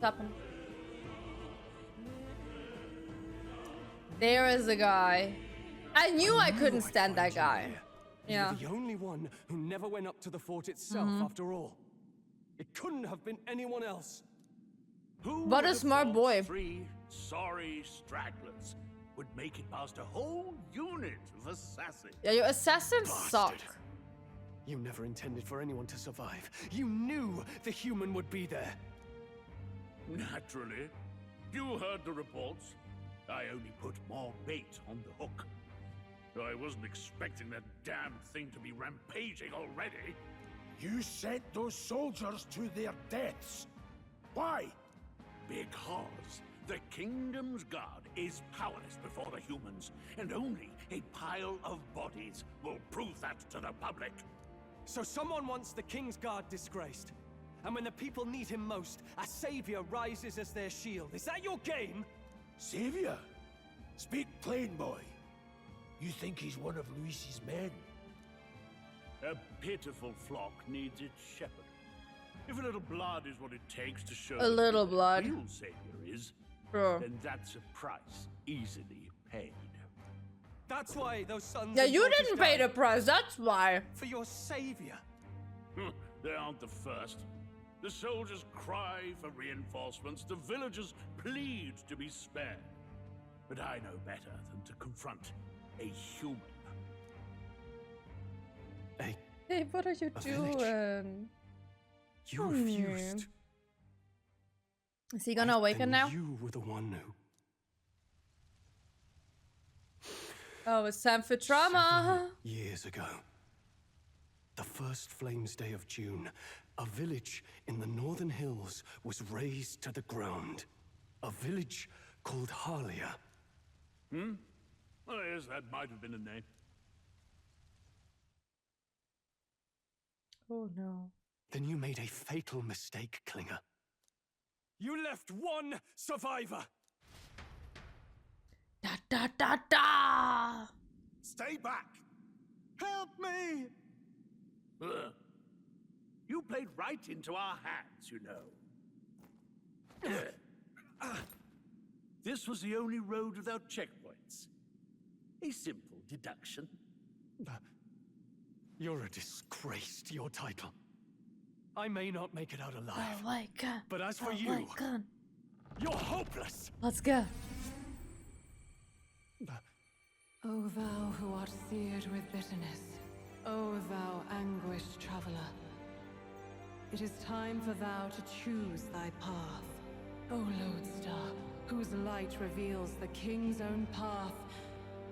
happened? There is a guy. I knew I couldn't stand that guy. Yeah. You're the only one who never went up to the fort itself after all. It couldn't have been anyone else. What a smart boy. 3 sorry stragglers would make it past a whole unit of assassins. Yeah, your assassins suck. You never intended for anyone to survive. You knew the human would be there. Naturally. You heard the reports. I only put more bait on the hook. I wasn't expecting that damn thing to be rampaging already. You sent those soldiers to their deaths. Why? Because the Kingdom's Guard is powerless before the humans, and only a pile of bodies will prove that to the public. So someone wants the King's Guard disgraced. And when the people need him most, a savior rises as their shield. Is that your game? Savior? Speak plain, boy. You think he's one of Luis's men? A pitiful flock needs its shepherd. If a little blood is what it takes to show A little who the blood. real savior is, Bro. then that's a price easily paid. That's why those sons. Yeah, and you daughters didn't pay the died. price, that's why. For your savior. They aren't the first. The soldiers cry for reinforcements, the villagers plead to be spared. But I know better than to confront a human. Hey, what are you A village. doing? You Oh, refused. Is he gonna awaken Then now? You were the one who. Oh, it's time for trauma. 7 years ago, the first Flames Day of June, a village in the northern hills was razed to the ground. A village called Harlia. Oh, yes, that might have been a name. Oh no. Then you made a fatal mistake, Klinger. You left one survivor. Da da da da. Stay back! Help me! Ugh. You played right into our hands, you know. This was the only road without checkpoints. A simple deduction. You're a disgrace to your title. I may not make it out alive, Oh my god. but as for Oh you, my god. you're hopeless. Let's go. O thou who art seared with bitterness, O thou anguished traveler, it is time for thou to choose thy path. O lodestar, whose light reveals the king's own path,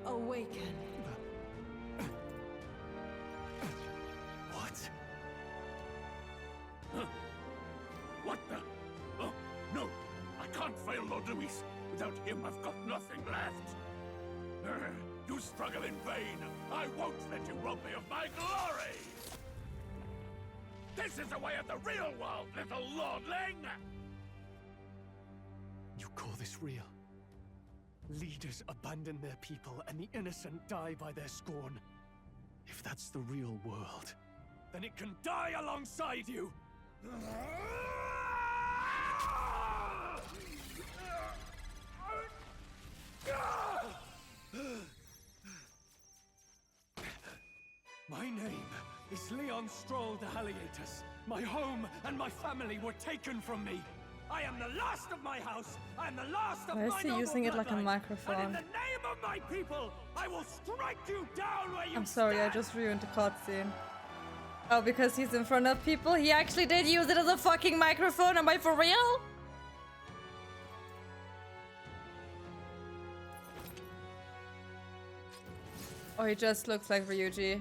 awaken. What? What the? Oh, no! I can't fail Lord Luis. Without him, I've got nothing left. You struggle in vain. I won't let you rob me of my glory! This is the way of the real world, little lordling! You call this real? Leaders abandon their people and the innocent die by their scorn. If that's the real world, then it can die alongside you! My name is Leon Strohl de Halietus. My home and my family were taken from me. I am the last of my house. I am the last of Why is my he noble using it like a bloodline. microphone? And in the name of my people, I will strike you down where you I'm sorry, I stand. just ruined the cutscene. Oh, because he's in front of people? He actually did use it as a fucking microphone. Am I for real? Oh, he just looks like Ryuji.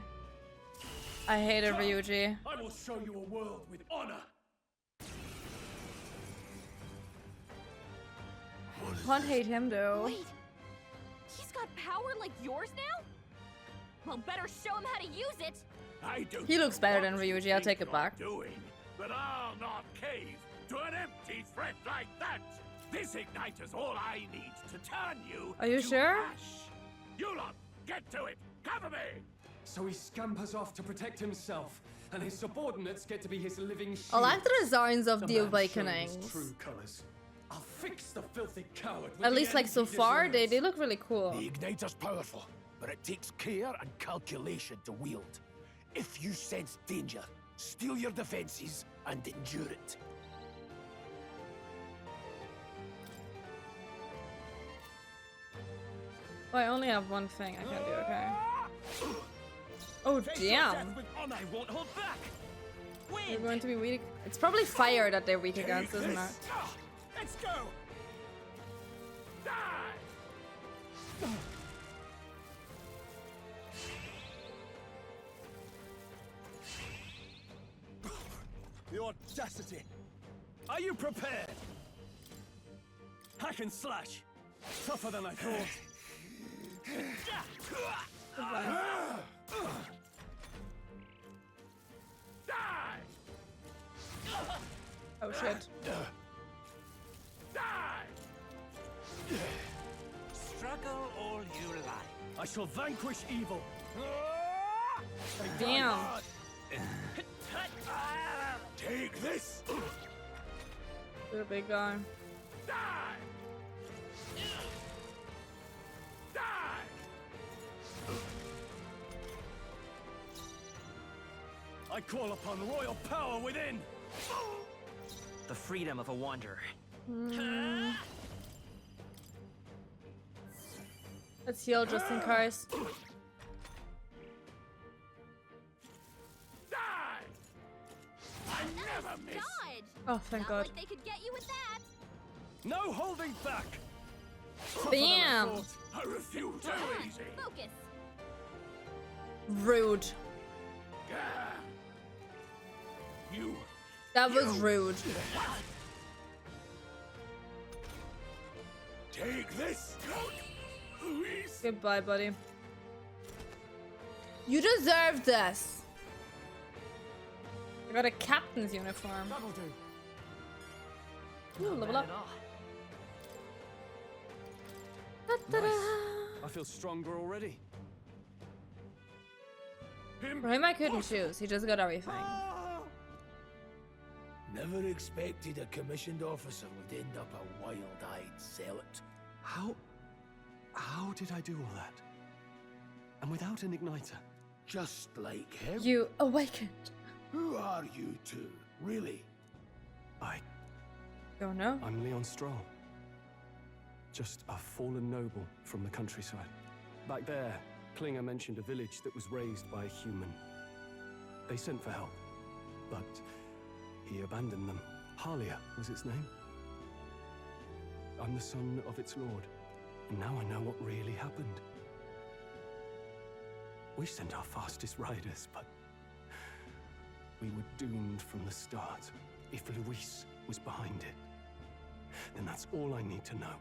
I hated Ryuji. I will show you a world with honor. Can't hate him though. Wait, he's got power like yours now? Well, better show him how to use it. I don't He looks know better what than you Ryuji, I'll think take it you're back. Doing, but I'll not cave to an empty threat like that. This igniter's all I need to turn you. Are you to sure? ash. You lot, get to it. Cover me. So he scampers off to protect himself, and his subordinates get to be his living shield. I like the designs of the man shows Awakenings. True colors. I'll fix the filthy coward. with At the least like end so he far, they deserves. look really cool. The igniter's powerful, but it takes care and calculation to wield. If you sense danger, steel your defenses and endure it. Oh, I only have one thing I can do, okay. Oh, damn. I won't hold back. They're going to be weak. It's probably fire that they're weak against, isn't it? Let's go. The audacity! Are you prepared? Hack and slash! Tougher than I thought. Oh shit. Struggle all you like. I shall vanquish evil. Damn. Take this! You're a big guy. I call upon royal power within. The freedom of a wanderer. Let's heal just in case. I never miss. Dodge! Oh, thank Not God. like they could get you with that. No holding back. Tougher than I Bam! thought. I refuse to Come on, easy. focus. Rude. Gah. You. That was rude. Take this. Luis. Goodbye, buddy. You deserve this. I got a captain's uniform. That'll do. Ooh, level Bad up. at all. Da-da-da. I feel stronger already. For him, I couldn't choose. He just got everything. Never expected a commissioned officer would end up a wild-eyed zealot. How did I do all that? And without an igniter? Just like him. You awakened. Who are you two, really? Don't know. I'm Leon Strohl. Just a fallen noble from the countryside. Back there, Klinger mentioned a village that was raised by a human. They sent for help, but he abandoned them. Halia was its name. I'm the son of its lord, and now I know what really happened. We sent our fastest riders, but we were doomed from the start. If Luis was behind it, then that's all I need to know.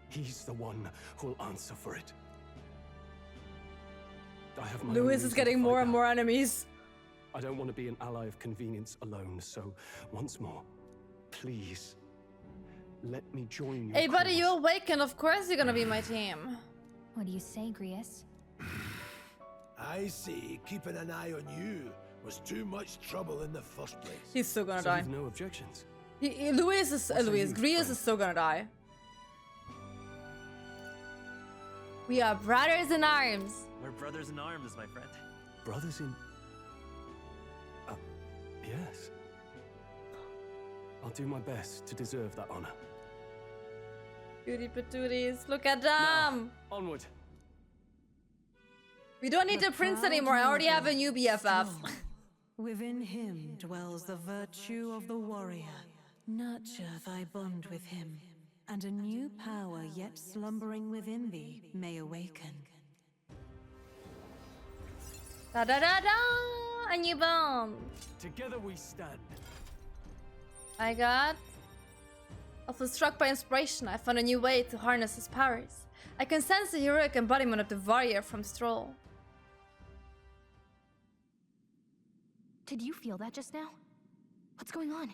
He's the one who'll answer for it. I have my own Luis reason is to getting fight more and back. more enemies. I don't want to be an ally of convenience alone, so once more, please, let me join you. Hey, buddy, you awakened. Of course you're gonna be my team. What do you say, Grius? I see keeping an eye on you was too much trouble in the first place. He's still gonna So die. you've no objections? Luis is What say Luis. you, Grius friend? is still gonna die. We are brothers in arms. We're brothers in arms, my friend. Brothers in... yes. I'll do my best to deserve that honor. Beauty patooties. Look at Now, them. onward. We don't need The a prince proud anymore. I already have a noble new BFF. Strohl. Within him dwells the virtue of the warrior. Nurture thy bond with him, and a new power yet slumbering within thee may awaken. Da da da da. A new bomb. Together we stand. I got. Also struck by inspiration, I found a new way to harness his powers. I can sense the heroic embodiment of the warrior from Strohl. Did you feel that just now? What's going on?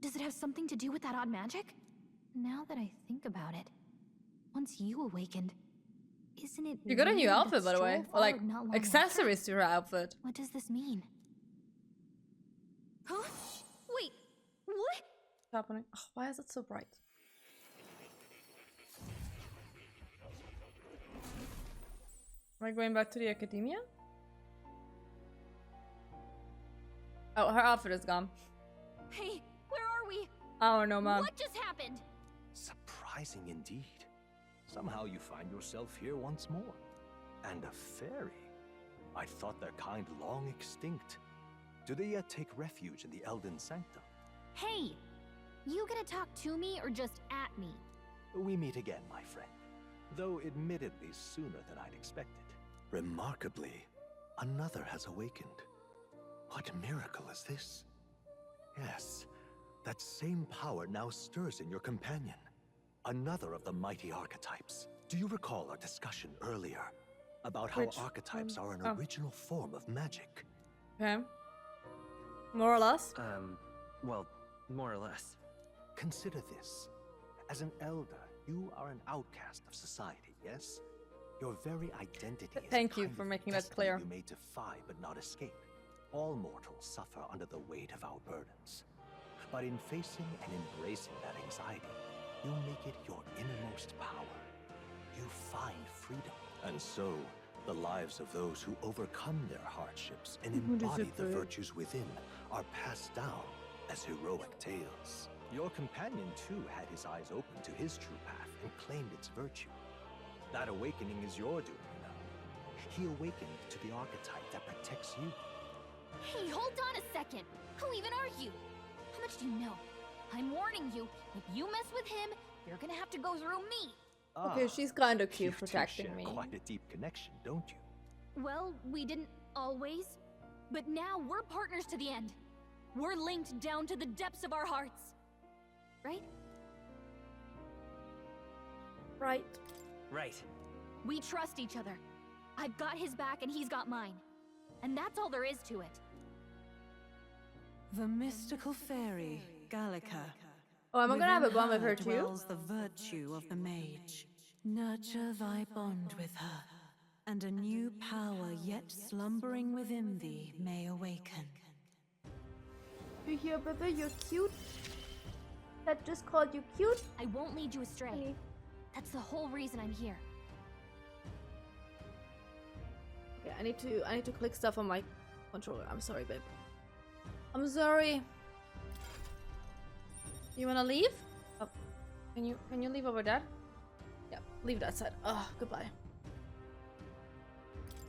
Does it have something to do with that odd magic? Now that I think about it, once you awakened, isn't it You got a new weird outfit, that by the way. Strohl Or like followed not long after? accessories to your outfit. What does this mean? Huh? Wait, what? What's happening? Oh, why is it so bright? Am I going back to the academia? Oh, her outfit is gone. Hey, where are we? I don't know, man. What just happened? Surprising indeed. Somehow you find yourself here once more. And a fairy. I thought their kind long extinct. Do they yet take refuge in the Elden Sanctum? Hey, you gonna talk to me or just at me? We meet again, my friend. Though admittedly sooner than I'd expected. Remarkably, another has awakened. What miracle is this? Yes, that same power now stirs in your companion. Another of the mighty archetypes. Do you recall our discussion earlier about how archetypes are an original form of magic? Okay. More or less? Well, more or less. Consider this. As an elder, you are an outcast of society, yes? Your very identity is Thank a you kind for of making that destiny clear. You may defy but not escape. All mortals suffer under the weight of our burdens. But in facing and embracing that anxiety, you make it your innermost power. You find freedom. And so, the lives of those who overcome their hardships and embody the virtues within are passed down as heroic tales. Your companion, too, had his eyes open to his true path and claimed its virtue. That awakening is your doing now. He awakened to the archetype that protects you. Hey, hold on a second. Who even are you? How much do you know? I'm warning you, if you mess with him, you're gonna have to go through me. Okay, she's kind of cute You two protecting share me. quite a deep connection, don't you? Well, we didn't always. But now we're partners to the end. We're linked down to the depths of our hearts. Right? Right. Right. We trust each other. I've got his back and he's got mine. And that's all there is to it. The mystical fairy, Gallica. Oh, am I gonna have a bond with her Within too? dwells the virtue of the mage. Nurture thy bond with her, and a new power yet slumbering within thee may awaken. You hear, baby? You're cute. That just called you cute. I won't lead you astray. That's the whole reason I'm here. Okay, I need to click stuff on my controller. I'm sorry, babe. I'm sorry. You wanna leave? Oh, can you leave over there? Yeah, leave that side. Oh, goodbye.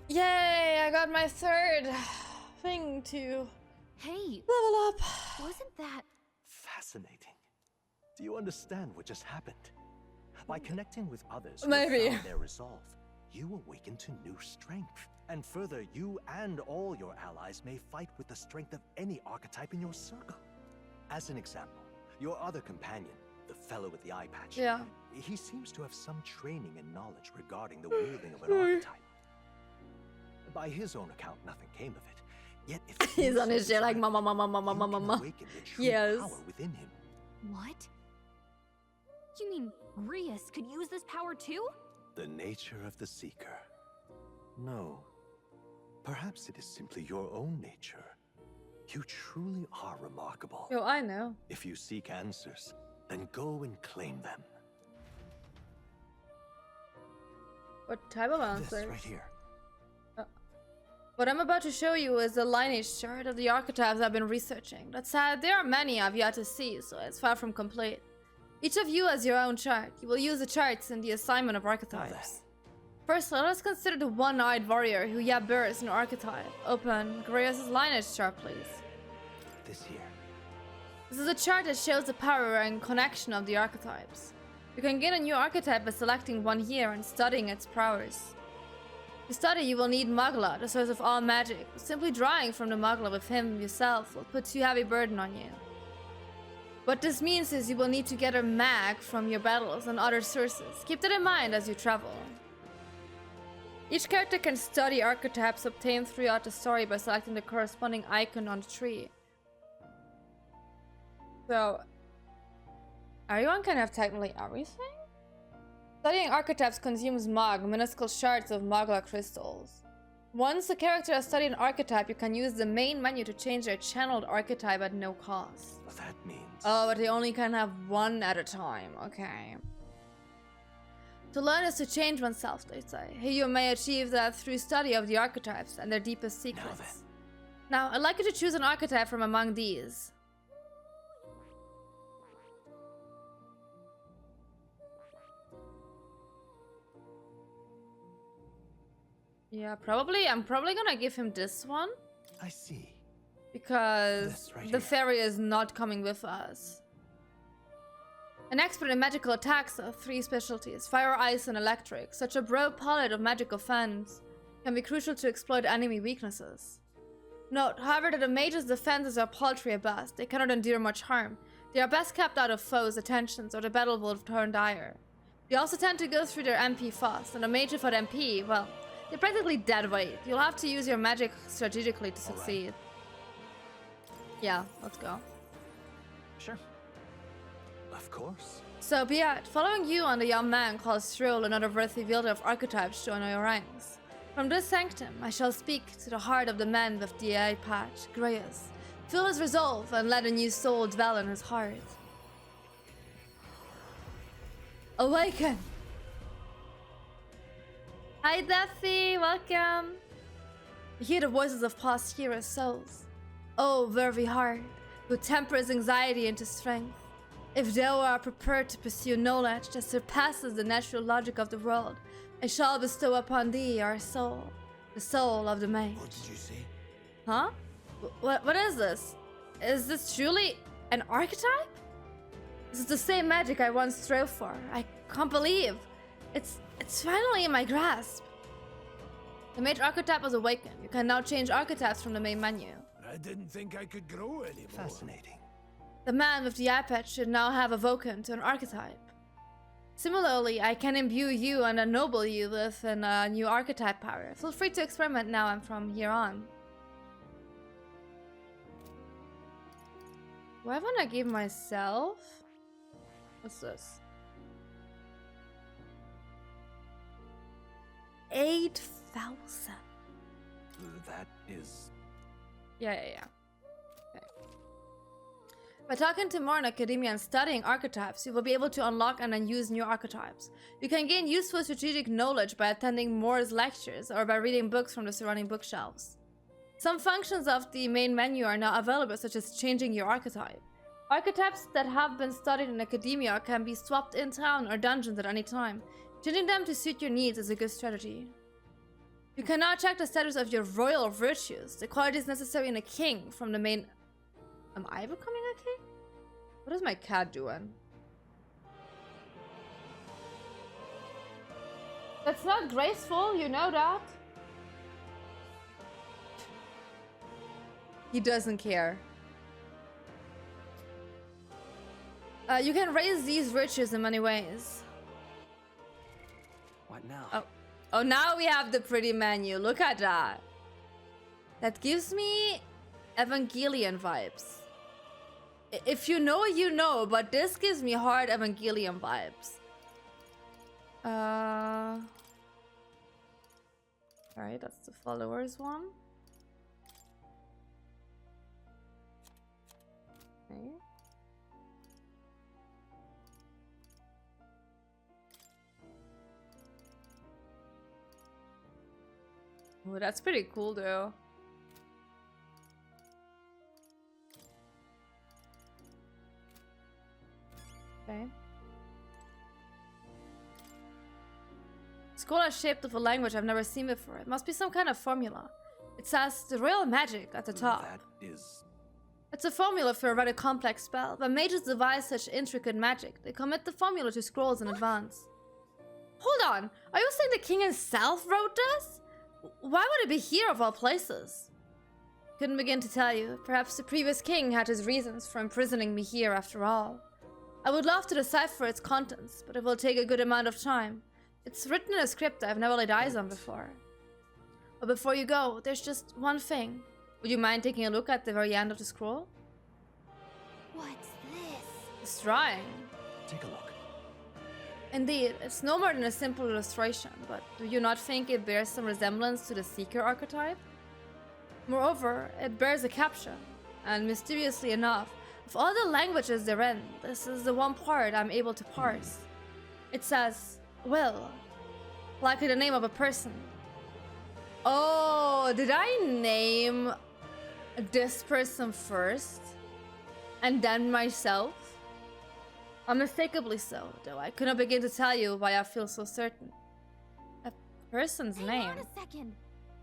Yay! I got my third thing to Hey, level up. wasn't that... Fascinating. Do you understand what just happened? By connecting with others who Maybe. have found their resolve, you awaken to new strength. And further, you and all your allies may fight with the strength of any archetype in your circle. As an example, your other companion, the fellow with the eye patch, Yeah. he seems to have some training and knowledge regarding the wielding of an archetype. By his own account, nothing came of it. Yet if He's you on his chair like survive, mama, mama, mama, you mama, can mama. awaken the true Yes. power within him. What? You mean Grius could use this power too? The nature of the Seeker. No. Perhaps it is simply your own nature. You truly are remarkable. Yo, I know. If you seek answers, then go and claim them. What type of This answers? right here. What I'm about to show you is the lineage chart of the archetypes I've been researching. That said, there are many I've yet to see, so it's far from complete. Each of you has your own chart. You will use the charts in the assignment of archetypes. First, let us consider the one-eyed warrior who yet bears an archetype. Open Grius' lineage chart, please. This here. This is a chart that shows the power and connection of the archetypes. You can gain a new archetype by selecting one here and studying its prowess. To study, you will need Magla, the source of all magic. Simply drawing from the Magla with him yourself will put too heavy burden on you. What this means is you will need to gather mag from your battles and other sources. Keep that in mind as you travel. Each character can study archetypes obtained throughout the story by selecting the corresponding icon on the tree. So, everyone can have technically everything? Studying archetypes consumes Mag, minuscule shards of Magla crystals. Once a character has studied an archetype, you can use the main menu to change their channeled archetype at no cost. That means... Oh, but they only can have one at a time. Okay. To learn is to change oneself, they say. Here you may achieve that through study of the archetypes and their deepest secrets. Now, I'd like you to choose an archetype from among these. Yeah, probably. I'm probably gonna give him this one. I see. Because Right the here. fairy is not coming with us. An expert in magical attacks of 3 specialties, fire, ice, and electric. Such a broad palette of magical defense can be crucial to exploit enemy weaknesses. Note, however, that the mage's defenses are paltry at best. They cannot endure much harm. They are best kept out of foes' attentions, or the battle will turn dire. They also tend to go through their MP fast, and a mage without MP, well, they're practically dead weight. You'll have to use your magic strategically to succeed. Yeah, let's go. Sure. Of course. So be it. Following you and a young man called Strohls, another worthy wielder of archetypes, join your ranks. From this sanctum, I shall speak to the heart of the man with the eye patch, Greyus. Feel his resolve and let a new soul dwell in his heart. Awaken! Hi, Daffy, welcome! You hear the voices of past heroes' souls. Oh, worthy heart, who tempers anxiety into strength. If thou art prepared to pursue knowledge that surpasses the natural logic of the world, I shall bestow upon thee our soul, the soul of the mage. What did you say? Huh? What is this? Is this truly an archetype? This is the same magic I once strove for. I can't believe. It's finally in my grasp. The mage archetype was awakened. You can now change archetypes from the main menu. I didn't think I could grow anymore. Fascinating. The man with the eye patch should now have awoken to an archetype. Similarly, I can imbue you and ennoble you with a new archetype power. Feel free to experiment now and from here on. What am I gonna give myself? What's this? 8,000. That is... Yeah. Okay. By talking to more in academia and studying archetypes, you will be able to unlock and then use new archetypes. You can gain useful strategic knowledge by attending Moore's lectures or by reading books from the surrounding bookshelves. Some functions of the main menu are now available, such as changing your archetype. Archetypes that have been studied in academia can be swapped in town or dungeons at any time. Changing them to suit your needs is a good strategy. You can now check the status of your royal virtues, the qualities necessary in a king from the main... Am I becoming a king? What is my cat doing? That's not graceful, you know that. He doesn't care. You can raise these virtues in many ways. What now? Oh, now we have the pretty menu. Look at that. That gives me Evangelion vibes. If you know, you know, but this gives me hard Evangelion vibes. Alright, that's the followers one. Okay. Oh, that's pretty cool though. Okay. Scroll is shaped with a language I've never seen before. It must be some kind of formula. It says the royal magic at the top. That is... It's a formula for a rather complex spell. When mages devise such intricate magic, they commit the formula to scrolls in advance. Hold on, are you saying the king himself wrote this? Why would it be here of all places? Couldn't begin to tell you. Perhaps the previous king had his reasons for imprisoning me here after all. I would love to decipher its contents, but it will take a good amount of time. It's written in a script I've never laid eyes on before. But before you go, there's just one thing. Would you mind taking a look at the very end of the scroll? What's this? It's drawing. Take a look. Indeed, it's no more than a simple illustration, but do you not think it bears some resemblance to the Seeker archetype? Moreover, it bears a caption, and mysteriously enough, of all the languages therein, this is the one part I'm able to parse. It says, Will. Likely the name of a person. Oh, did I name this person first? And then myself? Unmistakably so, though I could not begin to tell you why I feel so certain. A person's name? Hang on a second.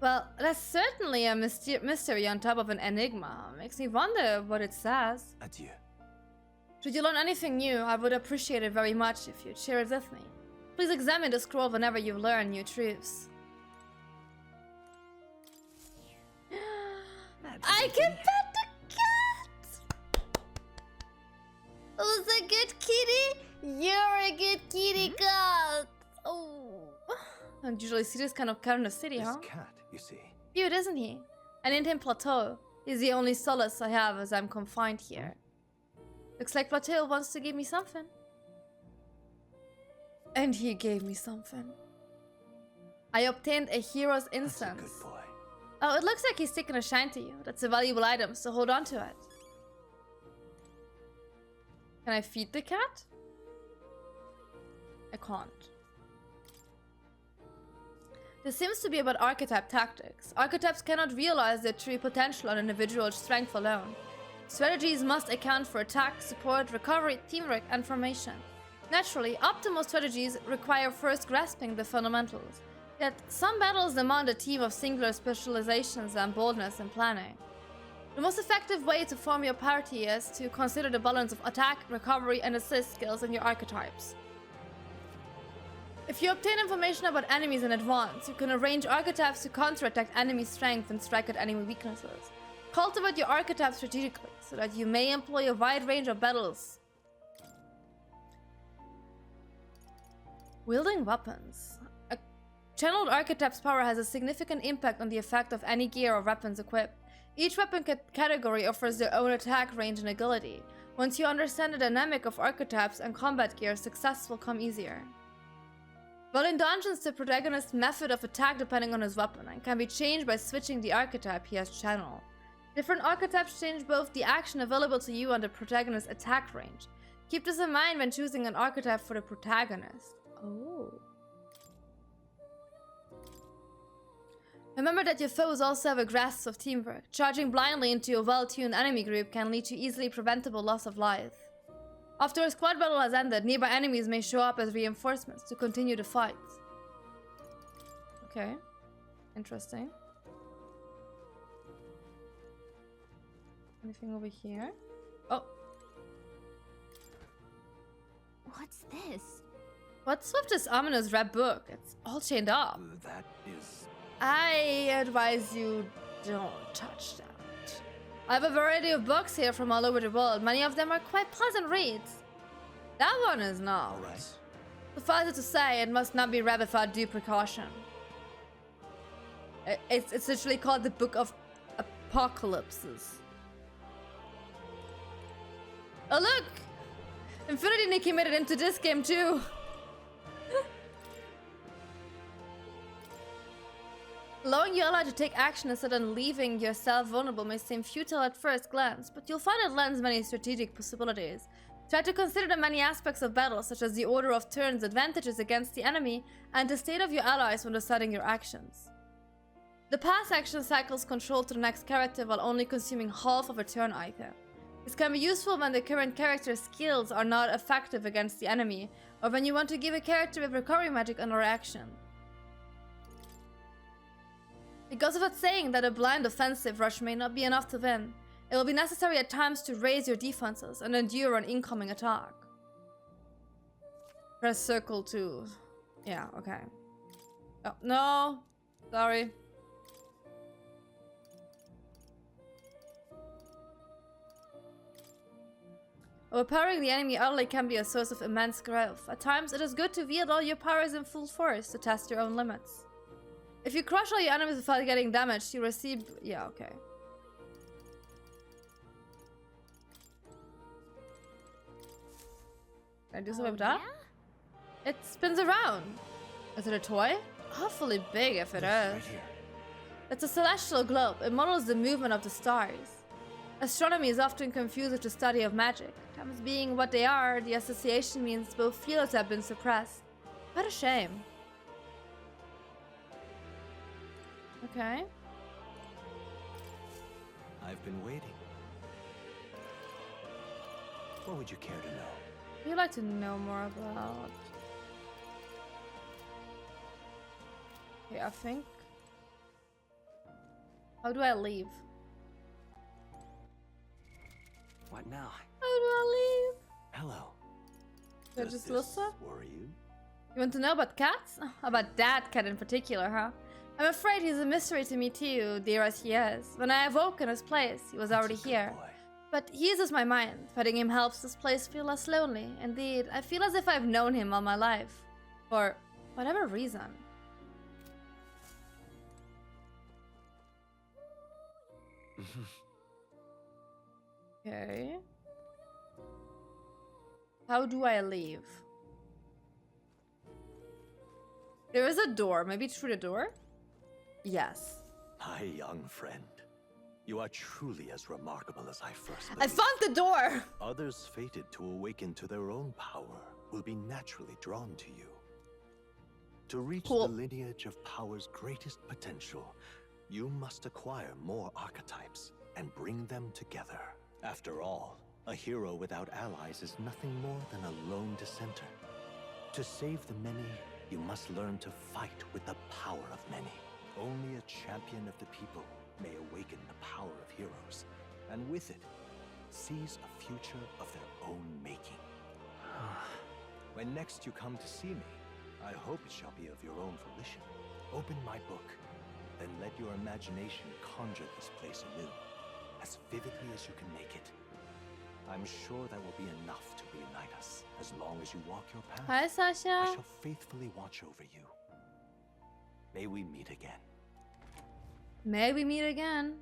Well, that's certainly a mystery on top of an enigma. Makes me wonder what it says. Adieu. Should you learn anything new, I would appreciate it very much if you'd share it with me. Please examine the scroll whenever you learn new truths. I can pet the cat! Who's a good kitty? You're a good kitty cat! Oh. I don't usually see this kind of cat in the city, huh? This cat, you see. Cute, isn't he? I named him Plateau. He's the only solace I have as I'm confined here. Looks like Plateau wants to give me something. And he gave me something. I obtained a hero's incense. That's a good boy. Oh, it looks like he's taking a shine to you. That's a valuable item, so hold on to it. Can I feed the cat? I can't. This seems to be about archetype tactics. Archetypes cannot realize their true potential on individual strength alone. Strategies must account for attack, support, recovery, teamwork, and formation. Naturally, optimal strategies require first grasping the fundamentals. Yet, some battles demand a team of singular specializations and boldness in planning. The most effective way to form your party is to consider the balance of attack, recovery, and assist skills in your archetypes. If you obtain information about enemies in advance, you can arrange archetypes to counterattack enemy strength and strike at enemy weaknesses. Cultivate your archetype strategically, so that you may employ a wide range of battles. Wielding weapons. A channeled archetype's power has a significant impact on the effect of any gear or weapons equipped. Each weapon category offers their own attack range and agility. Once you understand the dynamic of archetypes and combat gear, success will come easier. While in dungeons, the protagonist's method of attack depending on his weapon and can be changed by switching the archetype he has channeled. Different archetypes change both the action available to you and the protagonist's attack range. Keep this in mind when choosing an archetype for the protagonist. Oh. Remember that your foes also have a grasp of teamwork. Charging blindly into a well-tuned enemy group can lead to easily preventable loss of life. After a squad battle has ended, nearby enemies may show up as reinforcements to continue the fight. Okay. Interesting. Anything over here? Oh. What's this? What's with this ominous red book? It's all chained up. That is... I advise you don't touch that. I have a variety of books here from all over the world. Many of them are quite pleasant reads. That one is not. All right. Suffice it to say, it must not be read without due precaution. It's literally called the Book of Apocalypses. Oh look! Infinity Nikki made it into this game too. Allowing your ally to take action instead of leaving yourself vulnerable may seem futile at first glance, but you'll find it lends many strategic possibilities. Try to consider the many aspects of battle, such as the order of turns, advantages against the enemy, and the state of your allies when deciding your actions. The pass action cycles control to the next character while only consuming half of a turn item. This can be useful when the current character's skills are not effective against the enemy, or when you want to give a character with recovery magic another action. It goes without saying that a blind offensive rush may not be enough to win. It will be necessary at times to raise your defenses and endure an incoming attack. Press circle to... Yeah, okay. Oh, no! Sorry. Overpowering the enemy utterly can be a source of immense growth. At times, it is good to wield all your powers in full force to test your own limits. If you crush all your enemies without getting damaged, you receive... Yeah, okay. Can I do something with that? Yeah? It spins around. Is it a toy? Awfully big if it is. Right here. It's a celestial globe. It models the movement of the stars. Astronomy is often confused with the study of magic. Terms being what they are, the association means both fields have been suppressed. What a shame. Okay. I've been waiting. What would you care to know? Would you like to know more about? Okay, I think. How do I leave? What now? How do I leave? Hello. Do I Does just this listen? worry you? You want to know about cats? About that cat in particular, huh? I'm afraid he's a mystery to me too, dear as he is. When I awoke in his place, he was That's already a good here. boy. But he eases my mind. Fighting him helps this place feel less lonely. Indeed, I feel as if I've known him all my life. For whatever reason. Okay. How do I leave? There is a door. Maybe through the door? Yes. My young friend, you are truly as remarkable as I first I believed. found the door! Others fated to awaken to their own power will be naturally drawn to you. To reach Cool. the lineage of power's greatest potential, you must acquire more archetypes and bring them together. After all, a hero without allies is nothing more than a lone dissenter. To save the many, you must learn to fight with the power of many. Only a champion of the people may awaken the power of heroes, and with it, seize a future of their own making. When next you come to see me, I hope it shall be of your own volition. Open my book, then let your imagination conjure this place anew, as vividly as you can make it. I'm sure that will be enough to reunite us, as long as you walk your path. Hi, I Sasha. shall faithfully watch over you. May we meet again. May we meet again.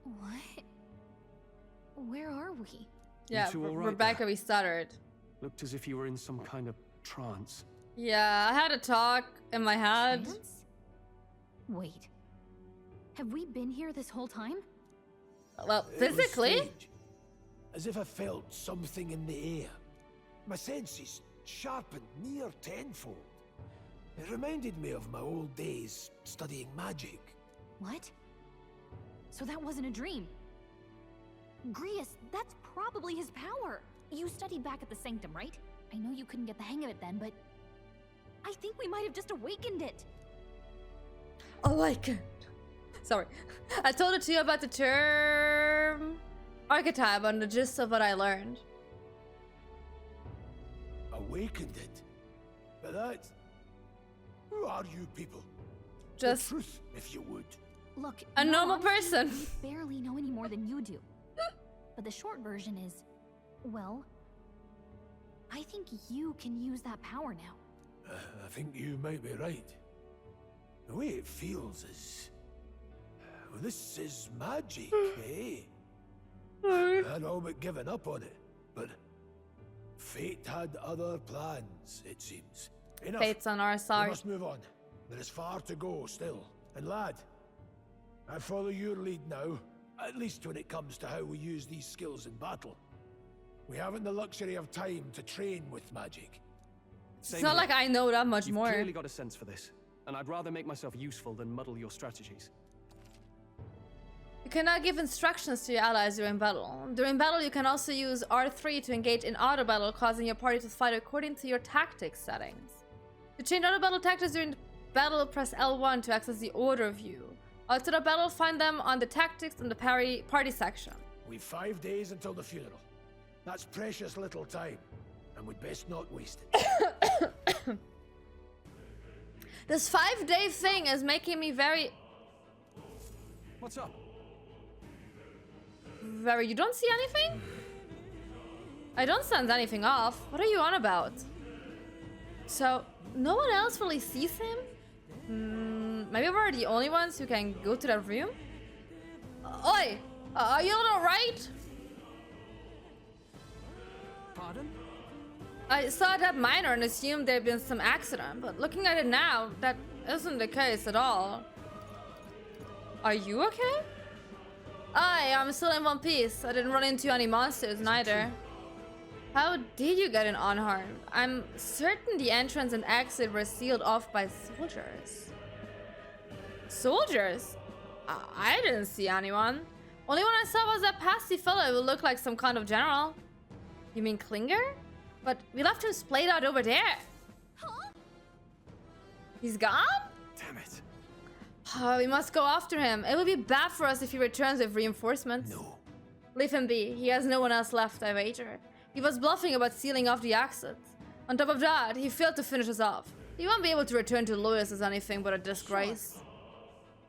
What? Where are we? Yeah, two all right Rebecca, there? we stuttered. Looked as if you were in some kind of trance. Yeah, I had a talk in my head. Trance? Wait. Have we been here this whole time? Well, It was physically? strange. As if I felt something in the air. My senses sharpened near tenfold. It reminded me of my old days studying magic. What? So that wasn't a dream. Grius, that's probably his power. You studied back at the Sanctum, right? I know you couldn't get the hang of it then, but I think we might have just awakened it. Awakened. Sorry. I told it to you about the term archetype and the gist of what I learned. Awakened it? But that... Who are you people? Just The truth, if you would. Look, a no, normal honestly, person. we barely know any more than you do. But the short version is, well, I think you can use that power now. I think you might be right. The way it feels is... Well, this is magic, eh? I'd all but given up on it, but... Fate had other plans, it seems. Enough. Fate's on our We side. must move on. There is far to go still. And lad, I follow your lead now, at least when it comes to how we use these skills in battle. We haven't the luxury of time to train with magic. It's not like I know that much You've more. clearly got a sense for this, and I'd rather make myself useful than muddle your strategies. You cannot give instructions to your allies during battle. During battle, you can also use R3 to engage in auto battle, causing your party to fight according to your tactics settings. To change auto battle tactics during battle, press L1 to access the order view. Outside of battle, find them on the tactics and the party section. We've 5 days until the funeral. That's precious little time, and we'd best not waste it. This 5-day thing is making me very... What's up? You don't see anything? I don't sense anything off. What are you on about? So, no one else really sees him? Maybe we're the only ones who can go to that room? Oi! Are you alright? Pardon? I saw that miner and assumed there'd been some accident, but looking at it now, that isn't the case at all. Are you okay? I'm still in one piece. I didn't run into any monsters neither. How did you get in unharmed? I'm certain the entrance and exit were sealed off by soldiers. Soldiers? I didn't see anyone. Only one I saw was that pasty fellow who looked like some kind of general. You mean Klinger? But we left him splayed out over there. Huh? He's gone? Damn it. Oh, we must go after him. It would be bad for us if he returns with reinforcements. No. Leave him be. He has no one else left, I wager. He was bluffing about sealing off the exit. On top of that, he failed to finish us off. He won't be able to return to Lewis as anything but a disgrace. Sure.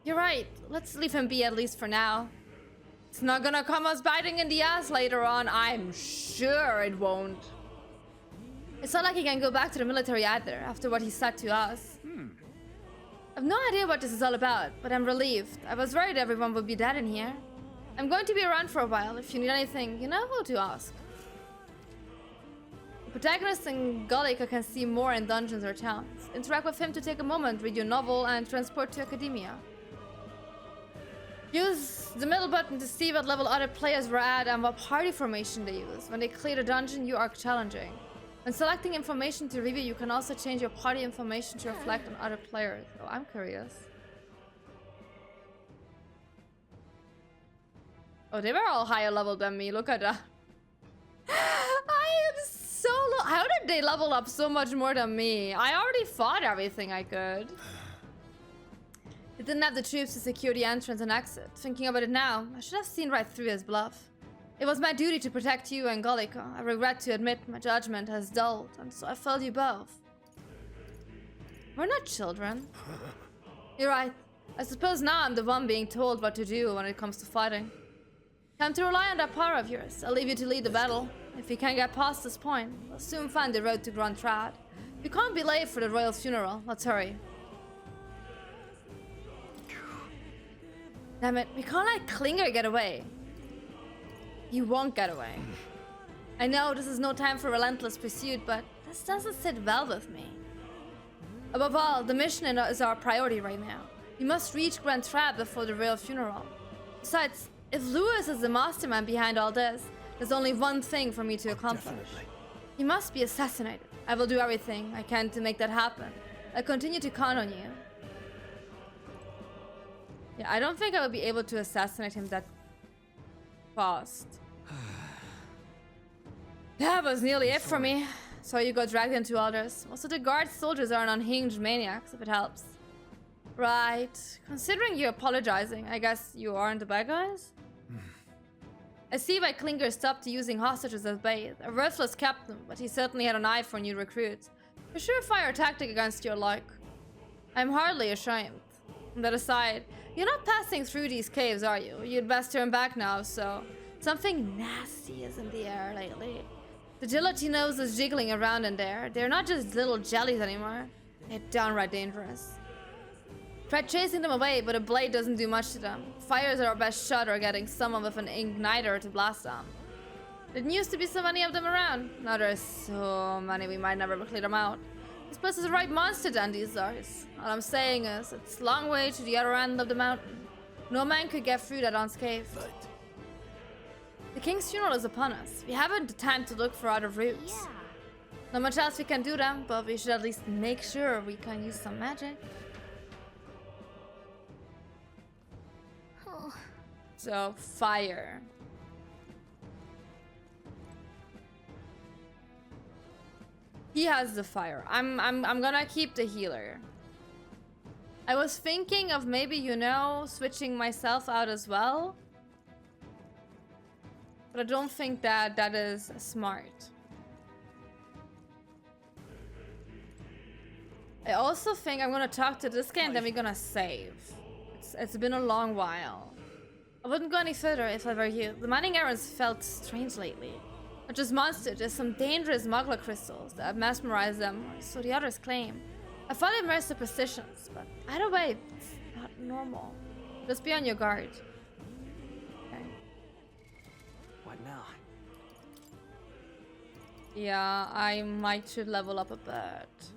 You're right. Let's leave him be at least for now. It's not gonna come us biting in the ass later on. I'm sure it won't. It's not like he can go back to the military either, after what he said to us. I've no idea what this is all about, but I'm relieved. I was worried everyone would be dead in here. I'm going to be around for a while. If you need anything, you know who to ask. The protagonist in Gallica can see more in dungeons or towns. Interact with him to take a moment, read your novel, and transport to academia. Use the middle button to see what level other players were at and what party formation they use. When they clear the dungeon, you are challenging. When selecting information to review, you can also change your party information to reflect on other players. Oh, I'm curious. Oh, they were all higher level than me. Look at that. I am so low. How did they level up so much more than me? I already fought everything I could. They didn't have the troops to secure the entrance and exit. Thinking about it now, I should have seen right through his bluff. It was my duty to protect you and Gallica. I regret to admit my judgment has dulled, and so I failed you both. We're not children. You're right. I suppose now I'm the one being told what to do when it comes to fighting. Time to rely on that power of yours. I'll leave you to lead the battle. If you can't get past this point, we'll soon find the road to Grand Trad. You can't be late for the royal funeral. Let's hurry. Damn it, we can't let Klinger get away. He won't get away. I know this is no time for relentless pursuit, but this doesn't sit well with me. Above all, the mission is our priority right now. We must reach Grand Trad before the royal funeral. Besides, if Lewis is the mastermind behind all this, there's only one thing for me to accomplish. Definitely. He must be assassinated. I will do everything I can to make that happen. I continue to count on you. Yeah, I don't think I will be able to assassinate him that fast. That was nearly it for me. So you got dragged into all this. Most of the guard soldiers are unhinged maniacs, if it helps. Right. Considering you're apologizing, I guess you aren't the bad guys? I see why Klinger stopped using hostages as bait. A worthless captain, but he certainly had an eye for new recruits. A surefire tactic against your like. I'm hardly ashamed. And that aside, you're not passing through these caves, are you? You'd best turn back now, so... Something nasty is in the air lately. The gelatine is jiggling around in there. They're not just little jellies anymore. They're downright dangerous. Try chasing them away, but a blade doesn't do much to them. Fires are our best shot or getting someone with an igniter to blast them. Didn't used to be so many of them around. Now there's so many we might never clear them out. This place is a right monster than these days. All I'm saying is, it's a long way to the other end of the mountain. No man could get through that unscathed. But the king's funeral is upon us. We haven't the time to look for other routes. Yeah. Not much else we can do then, but we should at least make sure we can use some magic. Oh. So, fire. He has the fire. I'm gonna keep the healer. I was thinking of maybe, you know, switching myself out as well. But I don't think that is smart. I also think I'm gonna talk to this guy and then we're gonna save. It's been a long while. I wouldn't go any further if I were you. The mining errands felt strange lately. Not just monsters, there's some dangerous Muggler crystals that have mesmerized them, or so the others claim. I followed mere superstitions, but either way, it's not normal. Just be on your guard. Okay. What now? Yeah, I might should level up a bit.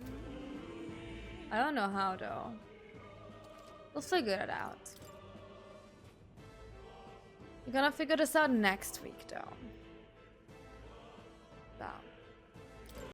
I don't know how though. We'll figure it out. We're gonna figure this out next week though. down.